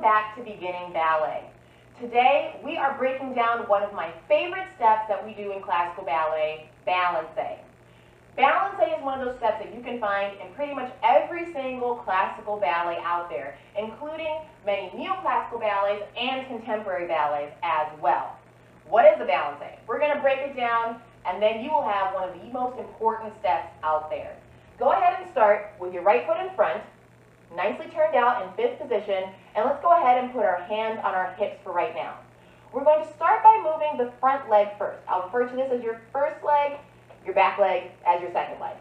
welcome back to Beginning Ballet. Today we are breaking down one of my favorite steps that we do in classical ballet, balancing. Balancing is one of those steps that you can find in pretty much every single classical ballet out there, including many neoclassical ballets and contemporary ballets as well. What is the balancing? We're going to break it down, and then you will have one of the most important steps out there. Go ahead and start with your right foot in front, nicely turned out in fifth position, and let's go ahead and put our hands on our hips for right now. We're going to start by moving the front leg first. I'll refer to this as your first leg, your back leg as your second leg.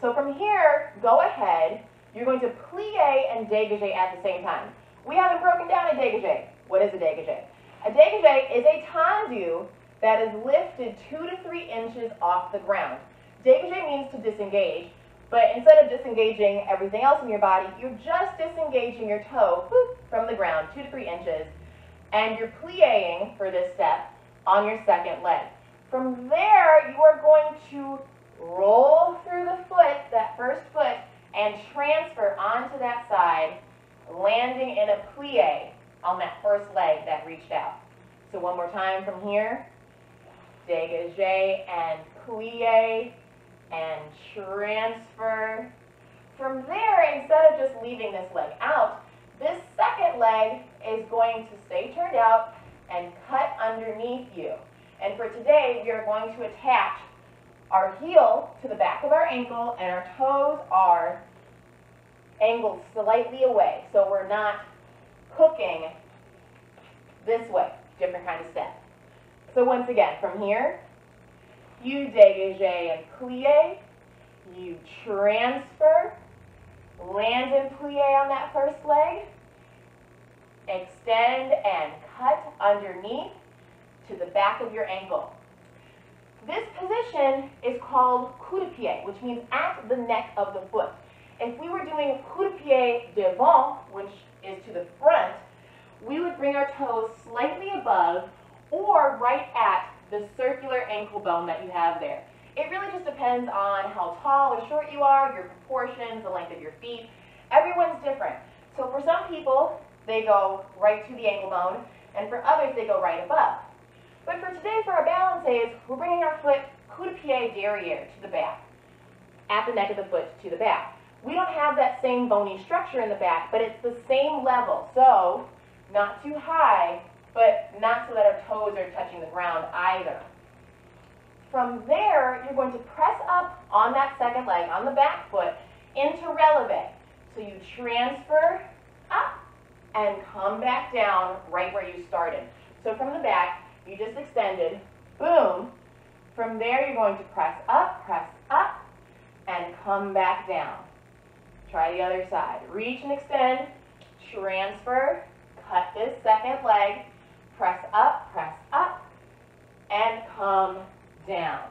So from here, go ahead, you're going to plie and dégagé at the same time. We haven't broken down a dégagé. What is a dégagé? A dégagé is a tendu that is lifted 2 to 3 inches off the ground. Dégagé means to disengage, but instead of disengaging everything else in your body, you're just disengaging your toe from the ground 2 to 3 inches, and you're plieing for this step on your second leg. From there, you are going to roll through the foot, that first foot, and transfer onto that side, landing in a plie on that first leg that reached out. So one more time from here, dégagé and plie and transfer. From there, instead of just leaving this leg out, this second leg is going to stay turned out and cut underneath you. And for today, we are going to attach our heel to the back of our ankle, and our toes are angled slightly away, so we're not hooking this way. Different kind of step. So once again, from here, you dégagé and plie, you transfer, land and plie on that first leg, extend and cut underneath to the back of your ankle. This position is called coup de pied, which means at the neck of the foot. If we were doing coup de pied devant, which is to the front, we would bring our toes slightly above or right at the circular ankle bone that you have there. It really just depends on how tall or short you are, your proportions, the length of your feet. Everyone's different. So for some people, they go right to the ankle bone, and for others, they go right above. But for today, for our balances, we're bringing our foot coup de pied derrière to the back, at the neck of the foot to the back. We don't have that same bony structure in the back, but it's the same level. So not too high, but not so that our toes are touching the ground either. From there, you're going to press up on that second leg, on the back foot, into releve. So you transfer up and come back down right where you started. So from the back, you just extended, boom. From there, you're going to press up, and come back down. Try the other side. Reach and extend, transfer, cut this second leg, press up, and come down.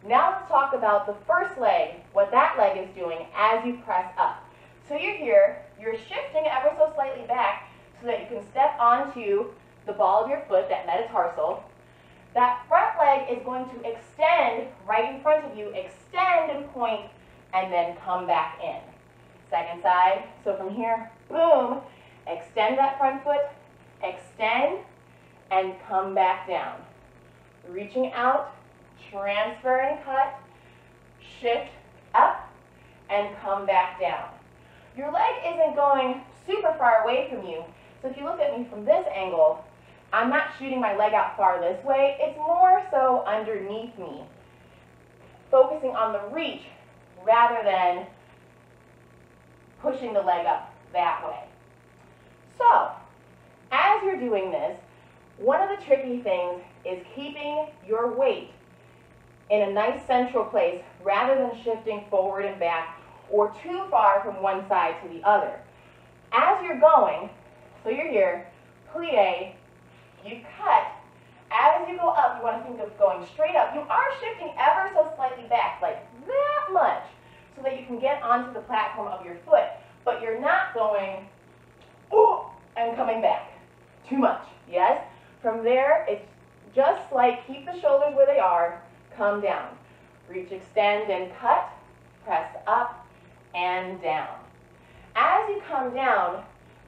Now let's talk about the first leg, what that leg is doing as you press up. So you're here, you're shifting ever so slightly back so that you can step onto the ball of your foot, that metatarsal. That front leg is going to extend right in front of you, extend and point, and then come back in. Second side, so from here, boom, extend that front foot, extend, and come back down. Reaching out, transfer and cut, shift up, and come back down. Your leg isn't going super far away from you, so if you look at me from this angle, I'm not shooting my leg out far this way, it's more so underneath me, focusing on the reach rather than pushing the leg up that way. So, as you're doing this, one of the tricky things is keeping your weight in a nice central place rather than shifting forward and back or too far from one side to the other. As you're going, so you're here, plie, you cut. As you go up, you want to think of going straight up. You are shifting ever so slightly back, like that much, so that you can get onto the platform of your foot, but you're not going, ooh, and coming back too much, yes? From there, it's just like keep the shoulders where they are, come down. Reach, extend, and cut, press up and down. As you come down,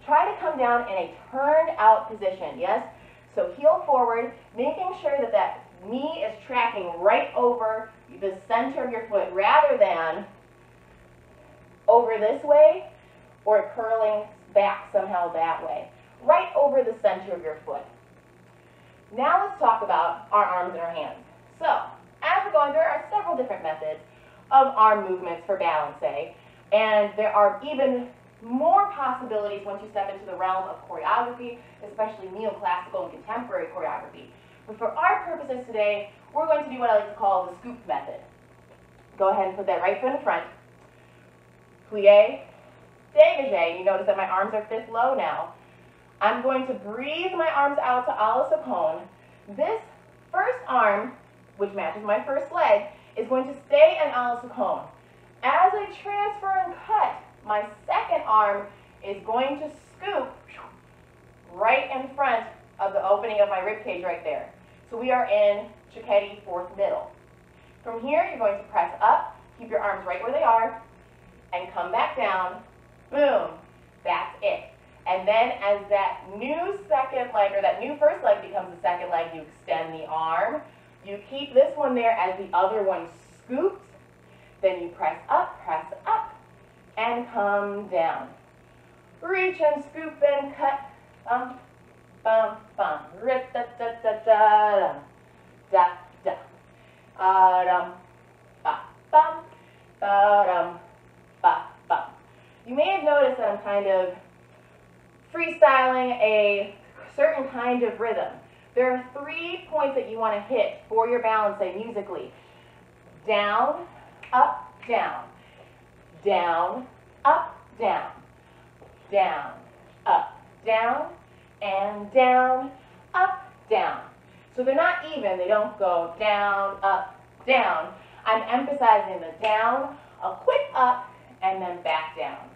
Try to come down in a turned out position, yes? So heel forward, making sure that that knee is tracking right over the center of your foot rather than over this way or curling back somehow that way. Right over the center of your foot. Now let's talk about our arms and our hands. So, as we're going, there are several different methods of arm movements for ballet, and there are even more possibilities once you step into the realm of choreography, especially neoclassical and contemporary choreography. But for our purposes today, we're going to do what I like to call the scoop method. Go ahead and put that right foot in front. Plie, dégagé. You notice that my arms are fifth low now. I'm going to breathe my arms out to a la Sapone. This first arm, which matches my first leg, is going to stay in a la Sapone. As I transfer and cut, my second arm is going to scoop right in front of the opening of my rib cage right there. So we are in Cicchetti, fourth middle. From here, you're going to press up, keep your arms right where they are, and come back down. Boom. That's it. And then as that new second leg, or that new first leg becomes the second leg, you extend the arm. You keep this one there as the other one scoops. Then you press up, and come down. Reach and scoop and cut. Bum, bum, bum. Rip, da, da, da, da, da, da, da. Dum, ba, bum, ba, dum, ba, bum. You may have noticed that I'm kind of freestyling a certain kind of rhythm. There are 3 points that you want to hit for your balance musically. Down, up, down. Down, up, down. Down, up, down, and down, up, down. So they're not even. They don't go down, up, down. I'm emphasizing the down, a quick up, and then back down.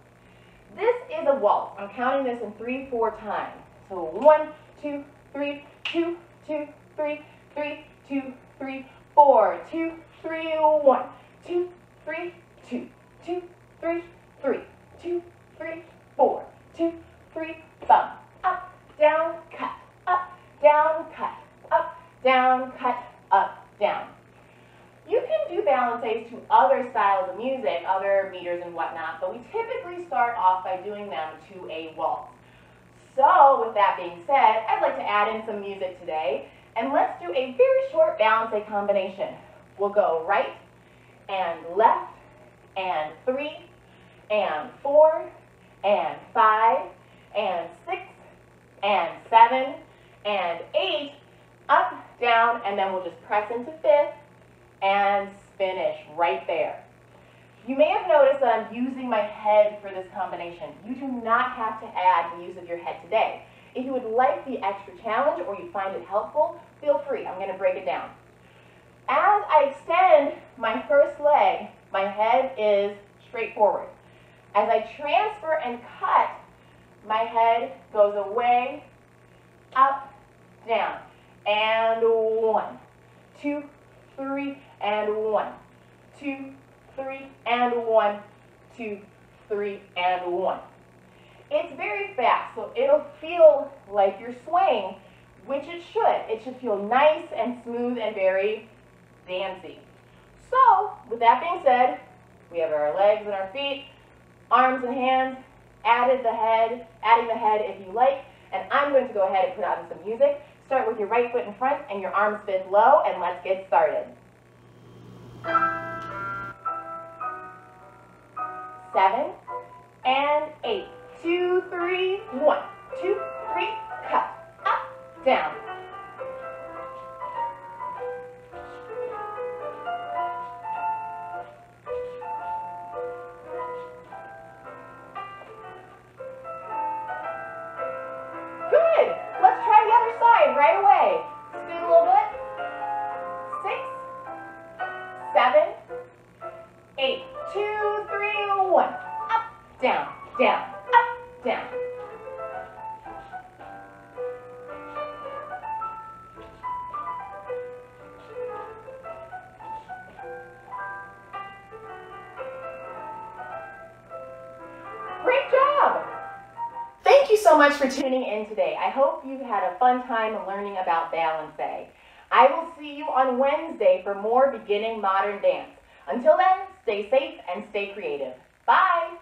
This is a waltz. I'm counting this in 3-4 times. So 1, 2, 3, 2, 2, 3, 3, 2, 3, 4, 2, 3, 1, 2, 3, 2, 2, 3, 3, 2, 3, 4, 2, 3, bum. Up, down, cut, up, down, cut, up, down, cut, up, down. You can do balances to other styles of music, other meters and whatnot, but we typically start off by doing them to a waltz. So, with that being said, I'd like to add in some music today, and let's do a very short balance combination. We'll go right and left and 3 and 4 and 5 and 6 and 7 and 8, up, down, and then we'll just press into fifth and finish right there. You may have noticed that I'm using my head for this combination. You do not have to add the use of your head today. If you would like the extra challenge or you find it helpful, feel free. I'm going to break it down. As I extend my first leg, my head is straight forward. As I transfer and cut, my head goes away, up, down, and 1, 2, 3, and 1, 2, 3, and 1, 2, 3, and 1. It's very fast, so it'll feel like you're swaying, which it should. It should feel nice and smooth and very dancey. So, with that being said, we have our legs and our feet, arms and hands, adding the head if you like, and I'm going to go ahead and put on some music. Start with your right foot in front and your arms fifth low, and let's get started. 7 and 8. 2, 3, 1, 2, 3, cut, up, down. Good. Let's try the other side right away. Scoot a little bit. 6, 7, 8. 2, 3, 1. Up, down, down, up, down. Great job. Thank you so so much for tuning in today. I hope you've had a fun time learning about Ballet. I will see you on Wednesday for more beginning modern dance. Until then, stay safe and stay creative. Bye!